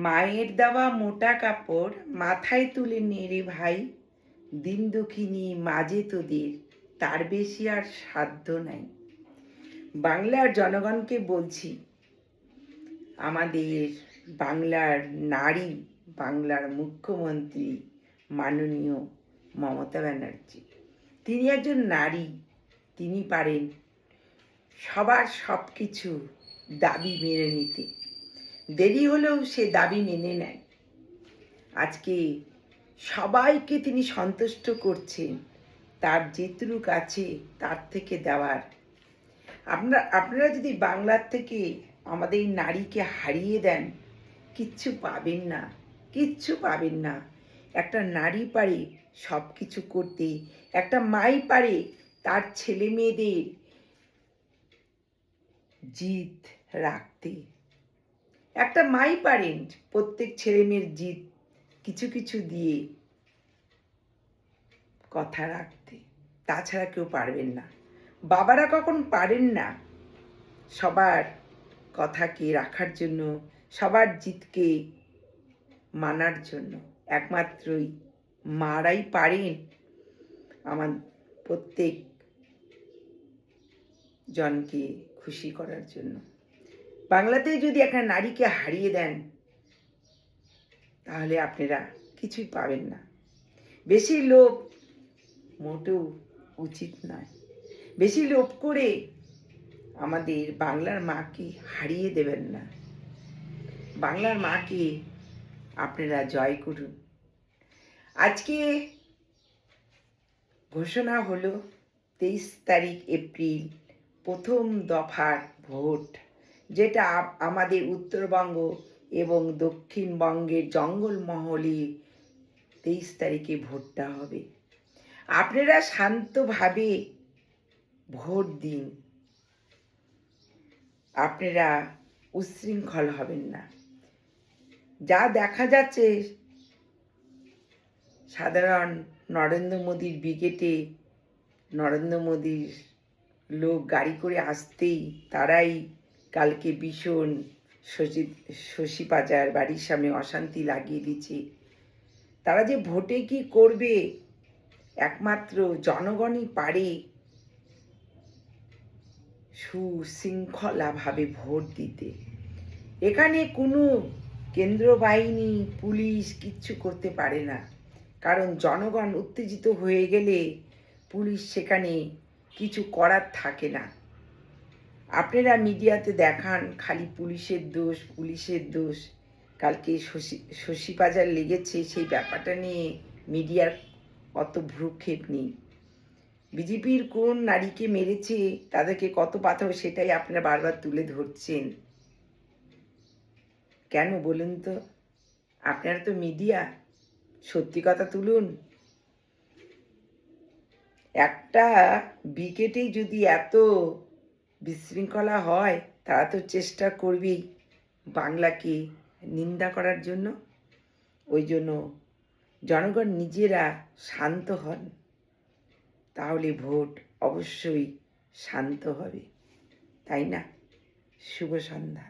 মায়ের দেওয়া মোটা কাপড় মাথায় তুলে নে রে ভাই, দিন দুঃখিনী মাঝে তোদের তার বেশি আর সাধ্য নাই। বাংলার জনগণকে বলছি, আমাদের বাংলার নারী, বাংলার মুখ্যমন্ত্রী মাননীয় মমতা ব্যানার্জি, তিনি একজন নারী। তিনি পারেন সবার সব কিছু দাবি মেনে নিতে। দেরি হলেও সে দাবি মেনে নেয়। আজকে সবাইকে তিনি সন্তুষ্ট করছেন, তার যেটুক আছে তার থেকে দেওয়ার। আপনারা যদি বাংলার থেকে আমাদের নারীকে হারিয়ে দেন, কিচ্ছু পাবেন না, কিচ্ছু পাবেন না। একটা নারী পারে সব কিছু করতে, একটা মাই পারে তার ছেলে মেয়েদের জিত রাখতে। একটা মাই পারেন প্রত্যেক ছেলে মেয়ের জিত কিছু কিছু দিয়ে কথা রাখতে, তাছাড়া কেউ পারবেন না। বাবারা কখন পারেন না সবার কথাকে রাখার জন্য, সবার জিতকে মানার জন্য। একমাত্রই মারাই পারেন আমার প্রত্যেক জনকে খুশি করার জন্য। বাংলাতে যদি একটা নারীকে হারিয়ে দেন, তাহলে আপনারা কিছুই পাবেন না। বেশি লোভ মোটেও উচিত নয়। বেশি লোভ করে আমাদের বাংলার মাকে হারিয়ে দেবেন না। বাংলার মাকে আপনারা জয় করুন। আজকে ঘোষণা হলো 23 তারিখ এপ্রিল প্রথম দফার ভোট, যেটা আমাদের উত্তরবঙ্গ এবং দক্ষিণবঙ্গের জঙ্গলমহলে 23 তারিখে ভোটটা হবে। আপনারা শান্তভাবে ভোট দিন। আপনারা উচ্ছৃঙ্খল হবেন না। যা দেখা যাচ্ছে, সাধারণ নরেন্দ্র মোদীর ব্রিগেডে নরেন্দ্র মোদীর লোক গাড়ি করে আসতেই তারাই কালকে ভীষণ শশী পাজার বাড়ির সামনে অশান্তি লাগিয়ে দিচ্ছে। তারা যে ভোটে কি করবে, একমাত্র জনগণই পারে সুশৃঙ্খলাভাবে ভোট দিতে। এখানে কোনো কেন্দ্র বাহিনী, পুলিশ কিচ্ছু করতে পারে না। কারণ জনগণ উত্তেজিত হয়ে গেলে পুলিশ সেখানে কিছু করার থাকে না। আপনারা মিডিয়াতে দেখান খালি পুলিশের দোষ, পুলিশের দোষ। কালকে শশী পাজার লেগেছে, সেই ব্যাপারটা নিয়ে মিডিয়ার অত ভ্রুক্ষেপ নেই। বিজেপির কোন নারীকে মেরেছে, তাদেরকে কত পাথর, সেটাই আপনারা বারবার তুলে ধরছেন। কেন বলুন তো? আপনারা তো মিডিয়া, সত্যি কথা তুলুন। একটা ব্রিগেডেই যদি এত বিশৃঙ্খলা হয়, তারা তো চেষ্টা করবেই বাংলাকে নিন্দা করার জন্য। ওই জন্য জনগণ নিজেরা শান্ত হন, তাহলে ভোট অবশ্যই শান্ত হবে, তাই না? শুভ সন্ধ্যা।